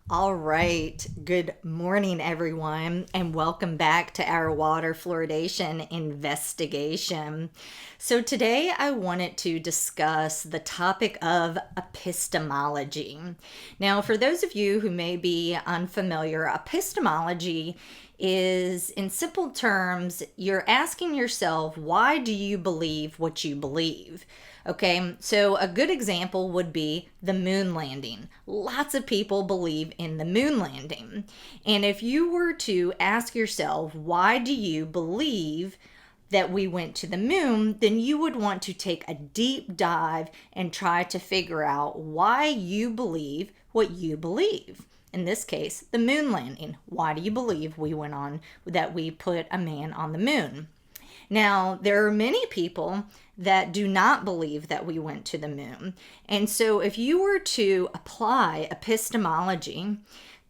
All right. Good morning, everyone, and welcome back to our water fluoridation investigation. So, today I wanted to discuss the topic of epistemology. Now, for those of you who may be unfamiliar, epistemology is, in simple terms, you're asking yourself, why do you believe what you believe? Okay, so a good example would be the moon landing. Lots of people believe in the moon landing. And if you were to ask yourself, why do you believe that we went to the moon, then you would want to take a deep dive and try to figure out why you believe what you believe. In this case, the moon landing. Why do you believe that we put a man on the moon? Now, there are many people that do not believe that we went to the moon. And so if you were to apply epistemology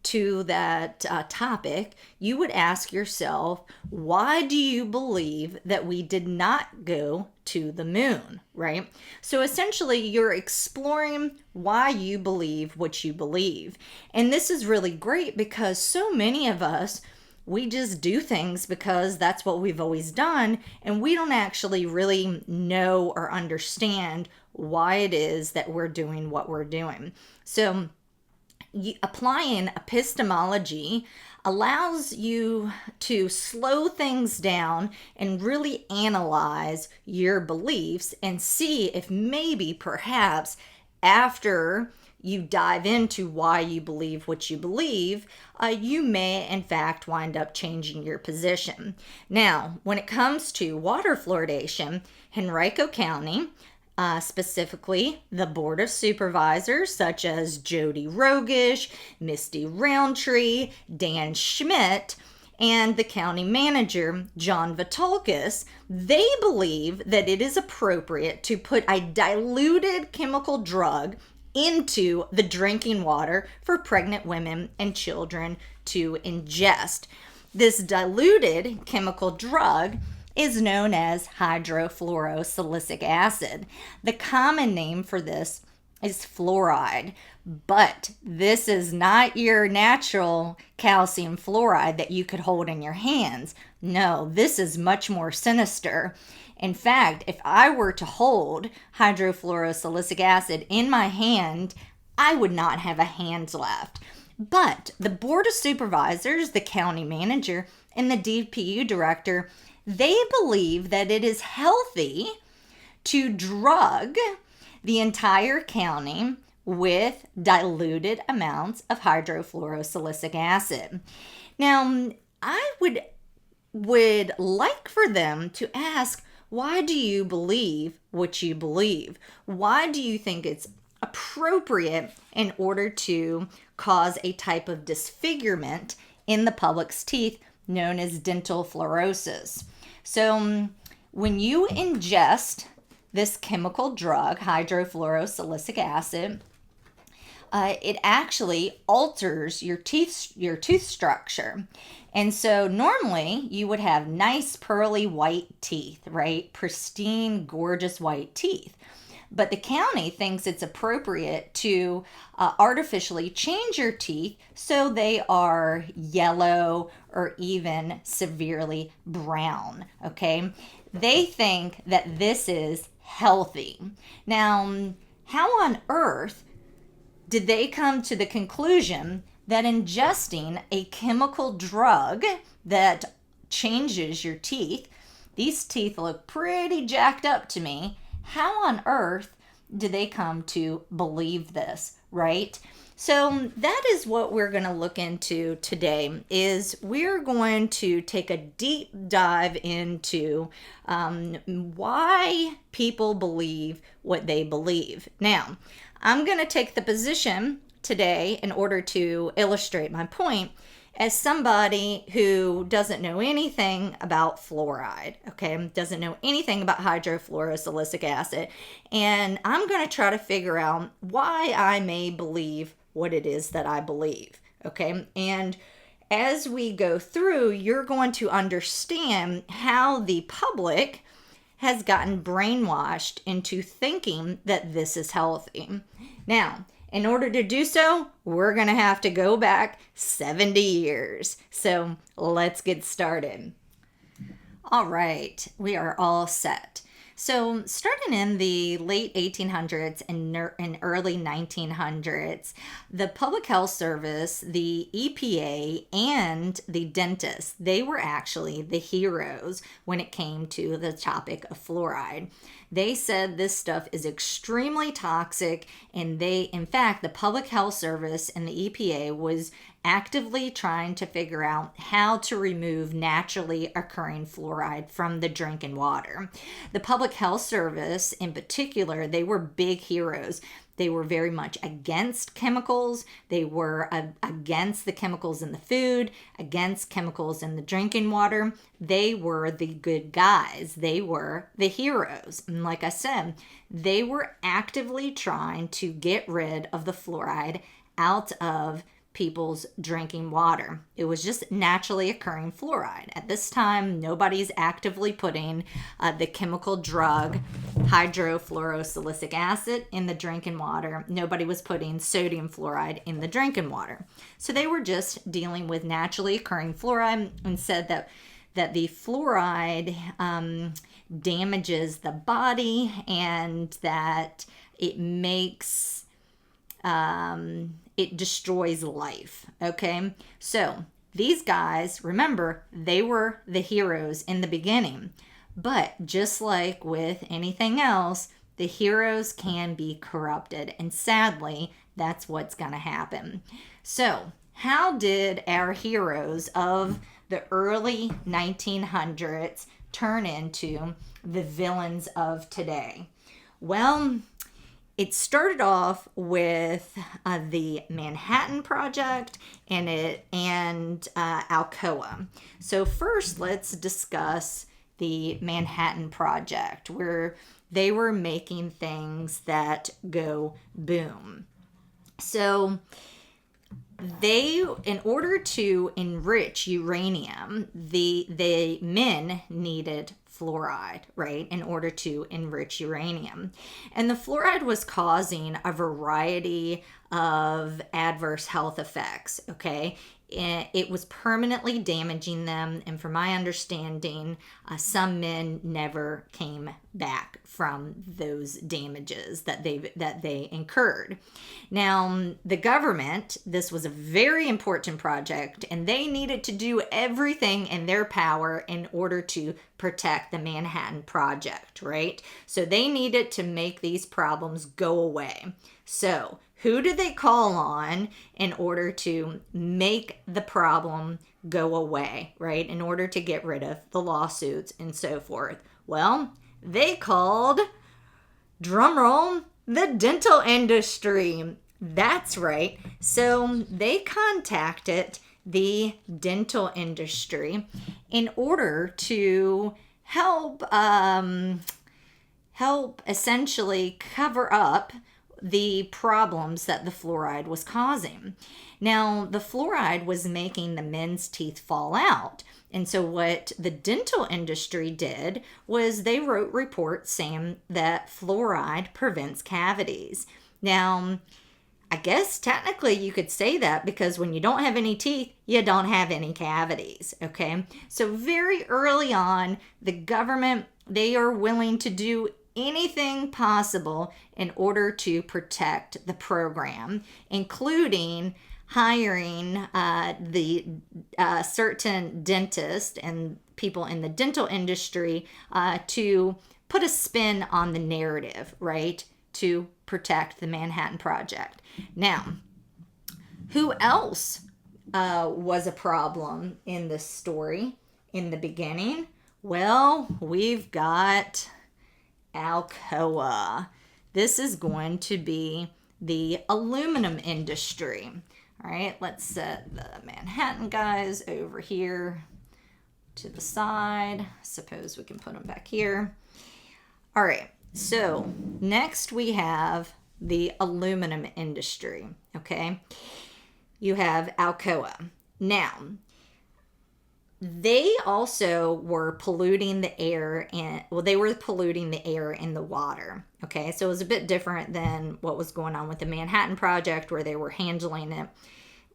to that topic, you would ask yourself, why do you believe that we did not go to the moon, right? So essentially, you're exploring why you believe what you believe. And this is really great because so many of us, we just do things because that's what we've always done, and we don't actually really know or understand why it is that we're doing what we're doing. So applying epistemology allows you to slow things down and really analyze your beliefs and see if maybe perhaps after you dive into why you believe what you believe, you may in fact wind up changing your position. Now, when it comes to water fluoridation, Henrico County, specifically the Board of Supervisors, such as Jody Rogish, Misty Roundtree, Dan Schmidt, and the county manager, John Vitulkis, they believe that it is appropriate to put a diluted chemical drug into the drinking water for pregnant women and children to ingest. This diluted chemical drug is known as hydrofluorosilicic acid. The common name for this is fluoride, but this is not your natural calcium fluoride that you could hold in your hands. No, this is much more sinister. In fact, if I were to hold hydrofluorosilicic acid in my hand, I would not have a hand left. But the Board of Supervisors, the county manager, and the DPU director, they believe that it is healthy to drug the entire county with diluted amounts of hydrofluorosilicic acid. Now, I would like for them to ask, why do you believe what you believe? Why do you think it's appropriate in order to cause a type of disfigurement in the public's teeth known as dental fluorosis? So when you ingest this chemical drug, hydrofluorosilicic acid, it actually alters your tooth structure. And so normally you would have nice pearly white teeth, right? Pristine, gorgeous white teeth. But the county thinks it's appropriate to artificially change your teeth so they are yellow or even severely brown, okay? They think that this is healthy. Now, how on earth did they come to the conclusion that ingesting a chemical drug that changes your teeth, these teeth look pretty jacked up to me, how on earth did they come to believe this, right? So that is what we're going to look into today. Is we're going to take a deep dive into why people believe what they believe. Now, I'm going to take the position today, in order to illustrate my point, as somebody who doesn't know anything about fluoride, okay, doesn't know anything about hydrofluorosilicic acid, and I'm going to try to figure out why I may believe what it is that I believe, okay? And as we go through, you're going to understand how the public has gotten brainwashed into thinking that this is healthy. Now, In order to do so, we're going to have to go back 70 years. So let's get started. All right, we are all set. So starting in the late 1800s and early 1900s, the Public Health Service, the EPA, and the dentists, they were actually the heroes when it came to the topic of fluoride. They said this stuff is extremely toxic, and in fact, the Public Health Service and the EPA was actively trying to figure out how to remove naturally occurring fluoride from the drinking water. The Public Health Service, in particular, they were big heroes. They were very much against chemicals. They were against the chemicals in the food, against chemicals in the drinking water. They were the good guys. They were the heroes. And like I said, they were actively trying to get rid of the fluoride out of people's drinking water. It was just naturally occurring fluoride. At this time, nobody's actively putting the chemical drug hydrofluorosilicic acid in the drinking water. Nobody was putting sodium fluoride in the drinking water. So they were just dealing with naturally occurring fluoride and said that the fluoride damages the body and that it makes it destroys life. Okay, so these guys, remember, they were the heroes in the beginning, but just like with anything else, the heroes can be corrupted, and sadly, that's what's going to happen. So how did our heroes of the early 1900s turn into the villains of today? Well, it started off with the Manhattan Project and Alcoa. So first, let's discuss the Manhattan Project, where they were making things that go boom. So in order to enrich uranium, the men needed fluoride, right, in order to enrich uranium. And the fluoride was causing a variety of adverse health effects, okay? It was permanently damaging them, and from my understanding, some men never came back from those damages that they incurred. Now, the government, this was a very important project, and they needed to do everything in their power in order to protect the Manhattan Project, right? So they needed to make these problems go away. So who did they call on in order to make the problem go away, right? In order to get rid of the lawsuits and so forth? Well, they called, drumroll, the dental industry. That's right. So they contacted the dental industry in order to help essentially cover up the problems that the fluoride was causing. Now, the fluoride was making the men's teeth fall out. And so what the dental industry did was they wrote reports saying that fluoride prevents cavities. Now, I guess technically you could say that because when you don't have any teeth, you don't have any cavities, okay? So very early on, the government, they are willing to do anything possible in order to protect the program, including hiring the certain dentists and people in the dental industry to put a spin on the narrative, right, to protect the Manhattan Project. Now, who else was a problem in this story in the beginning? Well, we've got Alcoa. This is going to be the aluminum industry. All right, let's set the Manhattan guys over here to the side. Suppose we can put them back here. All right, so next we have the aluminum industry, okay? You have Alcoa. Now, they also were polluting the air they were polluting the air and the water. Okay, so it was a bit different than what was going on with the Manhattan Project where they were handling it.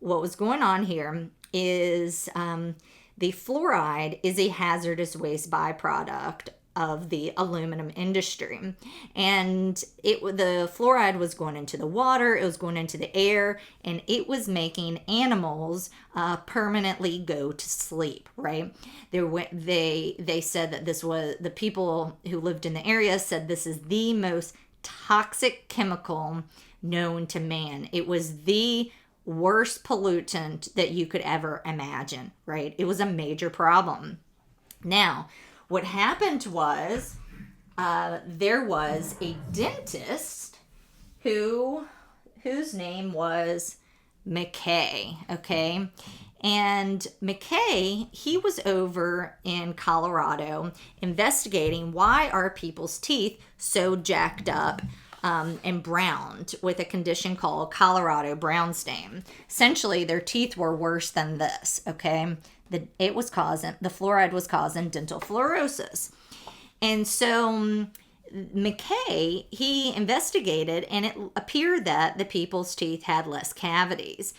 What was going on here is the fluoride is a hazardous waste byproduct of the aluminum industry, and the fluoride was going into the water, it was going into the air, and it was making animals permanently go to sleep. Right? They said that this was, the people who lived in the area said this is the most toxic chemical known to man. It was the worst pollutant that you could ever imagine. Right? It was a major problem. Now, what happened was there was a dentist whose name was McKay, okay? And McKay, he was over in Colorado investigating why are people's teeth so jacked up and browned with a condition called Colorado brown stain. Essentially, their teeth were worse than this, okay? The fluoride was causing dental fluorosis. And so McKay, he investigated, and it appeared that the people's teeth had less cavities.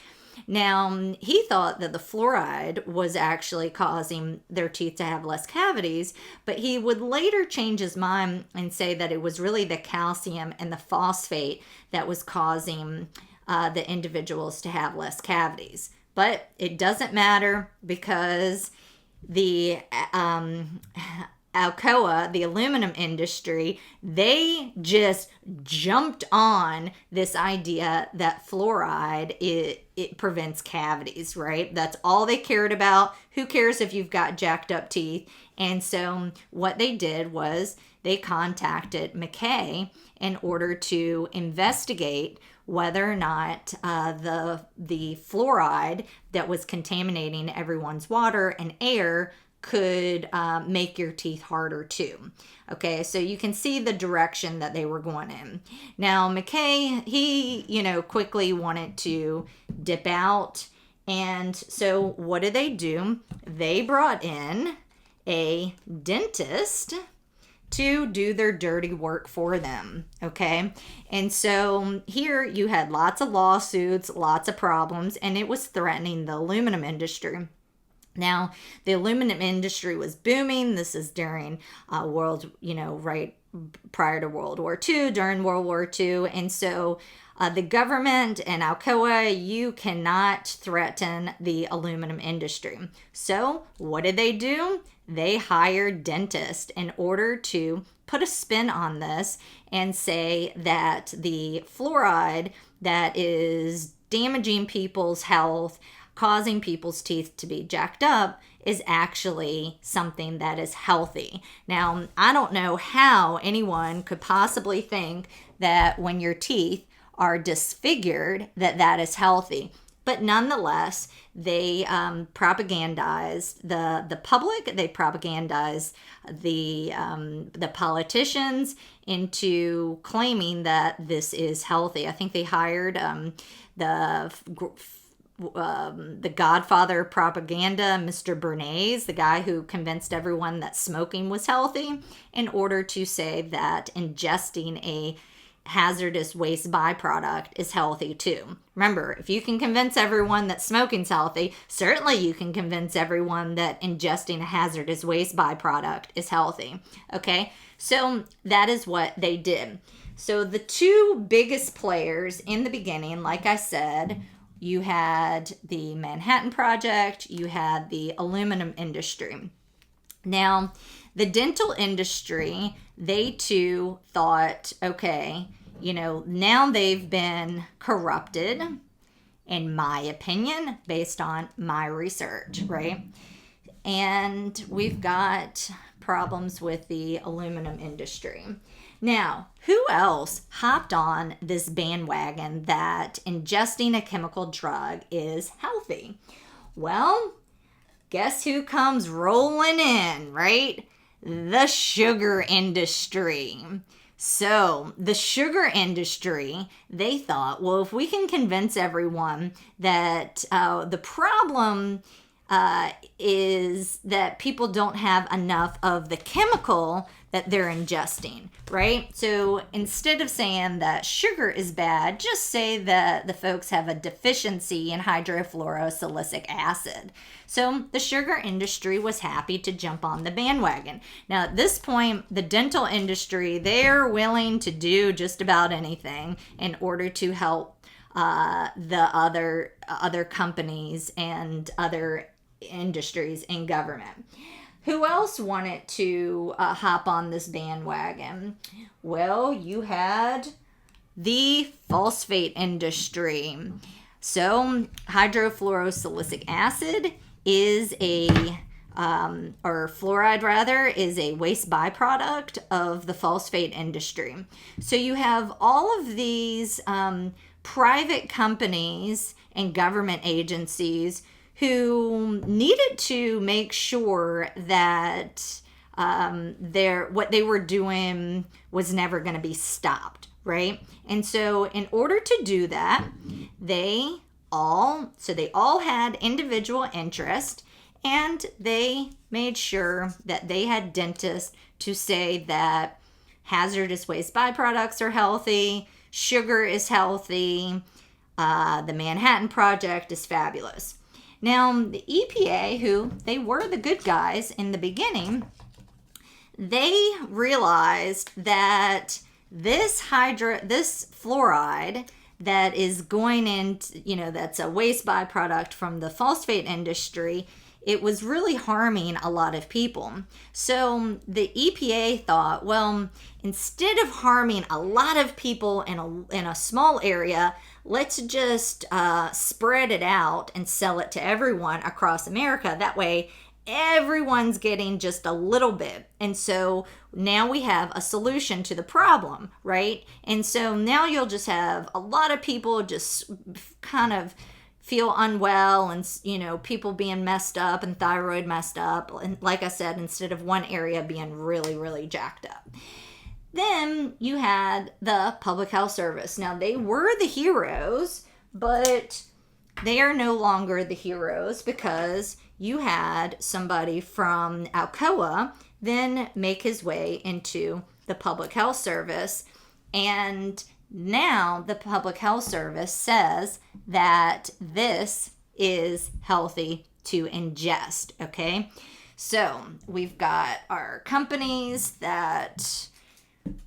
Now, he thought that the fluoride was actually causing their teeth to have less cavities, but he would later change his mind and say that it was really the calcium and the phosphate that was causing the individuals to have less cavities. But it doesn't matter because the Alcoa, the aluminum industry, they just jumped on this idea that fluoride, it prevents cavities, right? That's all they cared about. Who cares if you've got jacked up teeth? And so what they did was they contacted McKay in order to investigate whether or not the fluoride that was contaminating everyone's water and air could make your teeth harder too. Okay, so you can see the direction that they were going in. Now, McKay, he, quickly wanted to dip out. And so what did they do? They brought in a dentist to do their dirty work for them, okay? And so here you had lots of lawsuits, lots of problems, and it was threatening the aluminum industry. Now, the aluminum industry was booming. This is during right prior to World War II, during World War II. And so the government and Alcoa, you cannot threaten the aluminum industry. So what did they do? They hired dentists in order to put a spin on this and say that the fluoride that is damaging people's health, causing people's teeth to be jacked up, is actually something that is healthy. Now, I don't know how anyone could possibly think that when your teeth are disfigured that is healthy. But nonetheless, they propagandized the public. They propagandized the politicians into claiming that this is healthy. I think they hired the godfather of propaganda, Mr. Bernays, the guy who convinced everyone that smoking was healthy, in order to say that ingesting a hazardous waste byproduct is healthy too. Remember, if you can convince everyone that smoking's healthy, certainly you can convince everyone that ingesting a hazardous waste byproduct is healthy. Okay, so that is what they did. So the two biggest players in the beginning, like I said, you had the Manhattan Project, you had the aluminum industry. Now, the dental industry, they too thought, okay, now they've been corrupted, in my opinion, based on my research, right? And we've got problems with the aluminum industry. Now, who else hopped on this bandwagon that ingesting a chemical drug is healthy? Well, guess who comes rolling in, right? The sugar industry. So the sugar industry, they thought, well, if we can convince everyone that the problem is that people don't have enough of the chemical that they're ingesting, right? So instead of saying that sugar is bad, just say that the folks have a deficiency in hydrofluorosilicic acid. So the sugar industry was happy to jump on the bandwagon. Now at this point, the dental industry, they're willing to do just about anything in order to help the other companies and other industries in government. Who else wanted to hop on this bandwagon? Well, you had the phosphate industry. So hydrofluorosilicic acid is or fluoride rather, is a waste byproduct of the phosphate industry. So you have all of these private companies and government agencies who needed to make sure that what they were doing was never going to be stopped, right? And so in order to do that, they all had individual interest, and they made sure that they had dentists to say that hazardous waste byproducts are healthy, sugar is healthy, the Manhattan Project is fabulous. Now, the EPA, who they were the good guys in the beginning, they realized that this fluoride that is going into, that's a waste byproduct from the phosphate industry, it was really harming a lot of people. So the EPA thought, well, instead of harming a lot of people in a small area, let's just spread it out and sell it to everyone across America. That way, everyone's getting just a little bit. And so now we have a solution to the problem, right? And so now you'll just have a lot of people just kind of feel unwell, and people being messed up and thyroid messed up, and like I said, instead of one area being really, really jacked up. Then you had the Public Health Service. Now they were the heroes, but they are no longer the heroes because you had somebody from Alcoa then make his way into the Public Health Service, and now the Public Health Service says that this is healthy to ingest, okay? So we've got our companies that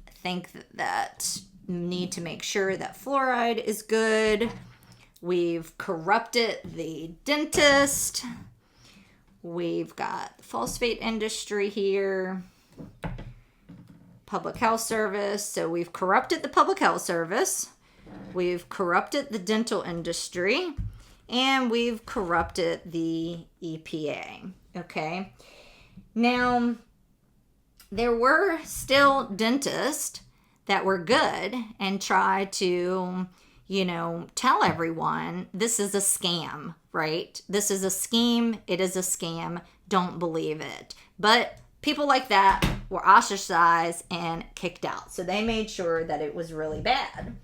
think that need to make sure that fluoride is good. We've corrupted the dentist. We've got the phosphate industry here. Public Health Service. So we've corrupted the Public Health Service, we've corrupted the dental industry, and we've corrupted the EPA. Okay. Now, there were still dentists that were good and tried to, tell everyone this is a scam, right? This is a scheme. It is a scam. Don't believe it. But people like that were ostracized and kicked out. So they made sure that it was really bad.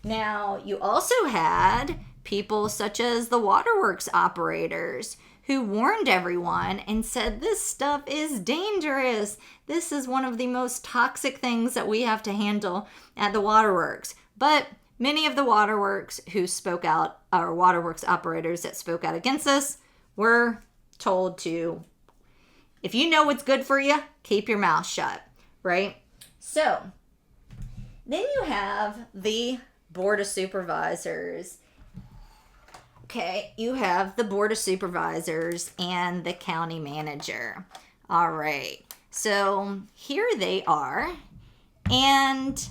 Now, you also had people such as the waterworks operators who warned everyone and said, this stuff is dangerous. This is one of the most toxic things that we have to handle at the waterworks. But many of the waterworks who spoke out, or waterworks operators that spoke out against this, were told to, if you know what's good for you, keep your mouth shut, right? So then you have the Board of Supervisors. Okay, you have the Board of Supervisors and the county manager. All right, so here they are, and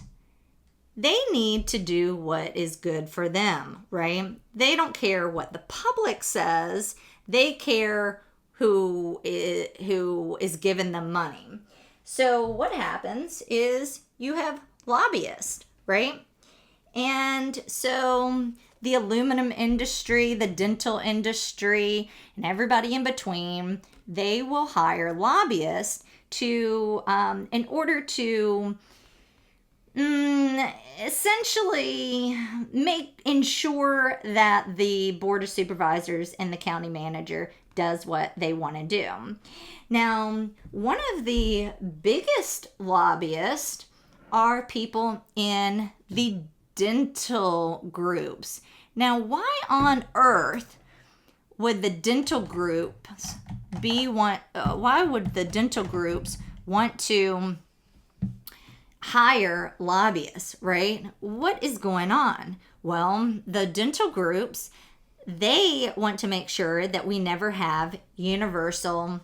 they need to do what is good for them, right? They don't care what the public says. They care who is giving them money. So what happens is you have lobbyists, right? And so the aluminum industry, the dental industry, and everybody in between, they will hire lobbyists to, in order to Essentially ensure that the board of supervisors and the county manager does what they want to do. Now, one of the biggest lobbyists are people in the dental groups. Now, why on earth would the dental groups why would the dental groups want to hire lobbyists, right? What is going on? Well, the dental groups, they want to make sure that we never have universal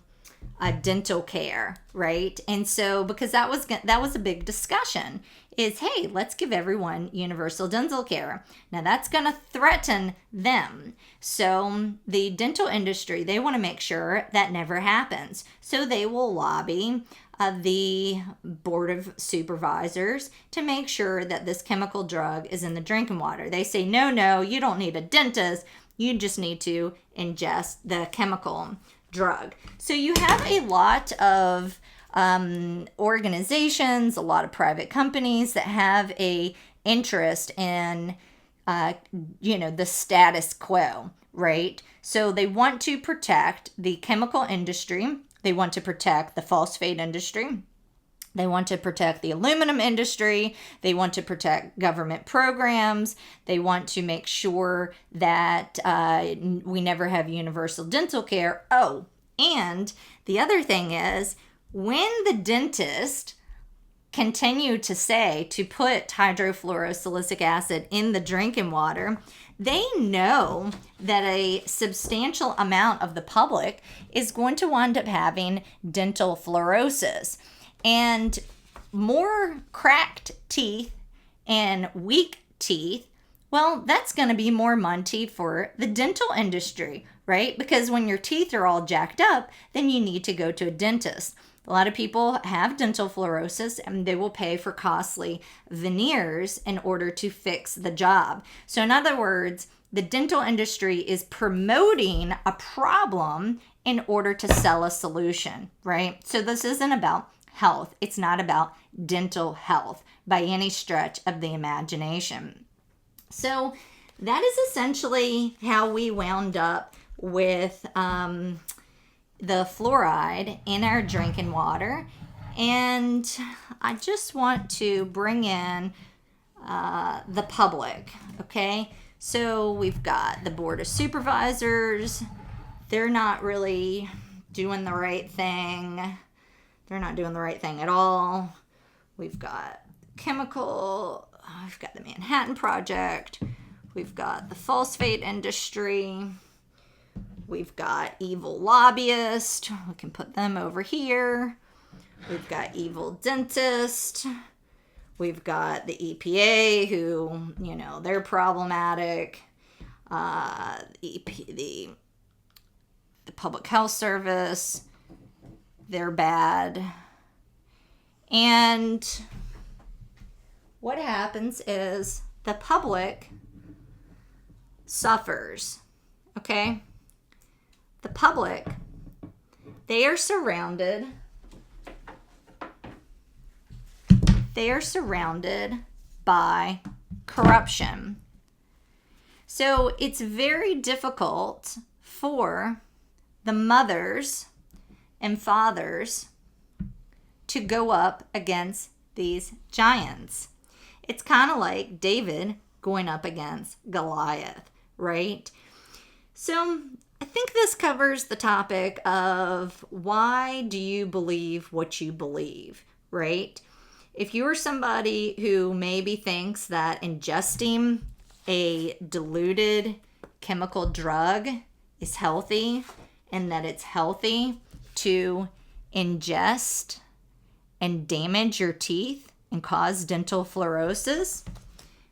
dental care, right? And so, because that was a big discussion, is hey, let's give everyone universal dental care. Now that's going to threaten them. So the dental industry, they want to make sure that never happens. So they will lobby the board of supervisors to make sure that this chemical drug is in the drinking water. They say, no, you don't need a dentist. You just need to ingest the chemical drug. So you have a lot of organizations, a lot of private companies that have a interest in, the status quo, right? So they want to protect the chemical industry. They want to protect the phosphate industry. They want to protect the aluminum industry. They want to protect government programs. They want to make sure that we never have universal dental care. Oh, and the other thing is, when the dentist continue to say to put hydrofluorosilicic acid in the drinking water, they know that a substantial amount of the public is going to wind up having dental fluorosis. And more cracked teeth and weak teeth, well, that's going to be more money for the dental industry, right? Because when your teeth are all jacked up, then you need to go to a dentist. A lot of people have dental fluorosis and they will pay for costly veneers in order to fix the job. So in other words, the dental industry is promoting a problem in order to sell a solution, right? So this isn't about health. It's not about dental health by any stretch of the imagination. So that is essentially how we wound up with the fluoride in our drinking water. And I just want to bring in the public, okay? So we've got the board of supervisors. They're not really doing the right thing. They're not doing the right thing at all. We've got chemical, we've got the Manhattan Project. We've got the phosphate industry. We've got evil lobbyists. We can put them over here. We've got evil dentists. We've got the EPA who, they're problematic. The Public Health Service, they're bad. And what happens is the public suffers, okay? The public, they are surrounded by corruption. So it's very difficult for the mothers and fathers to go up against these giants. It's kind of like David going up against Goliath, right? So I think this covers the topic of why do you believe what you believe, right? If you're somebody who maybe thinks that ingesting a diluted chemical drug is healthy and that it's healthy to ingest and damage your teeth and cause dental fluorosis,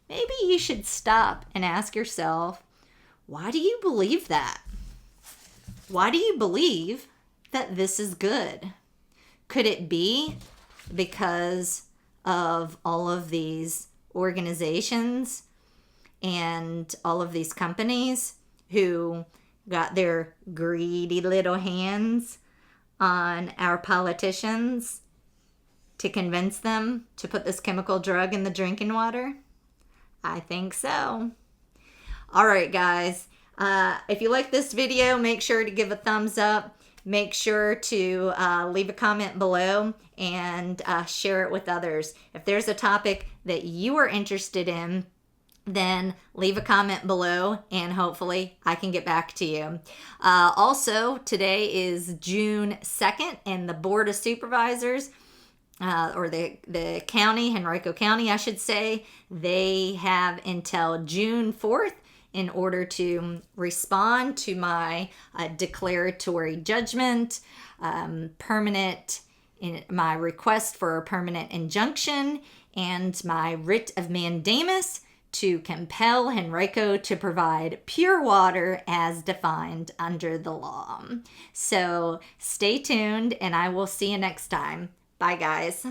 maybe you should stop and ask yourself, why do you believe that? Why do you believe that this is good? Could it be because of all of these organizations and all of these companies who got their greedy little hands on our politicians to convince them to put this chemical drug in the drinking water? I think so. All right, guys. If you like this video, make sure to give a thumbs up. Make sure to leave a comment below and share it with others. If there's a topic that you are interested in, then leave a comment below and hopefully I can get back to you. Also, today is June 2nd and the Board of Supervisors, or the county, Henrico County, I should say, they have until June 4th in order to respond to my declaratory judgment, my request for a permanent injunction, and my writ of mandamus to compel Henrico to provide pure water as defined under the law. So stay tuned and I will see you next time. Bye, guys.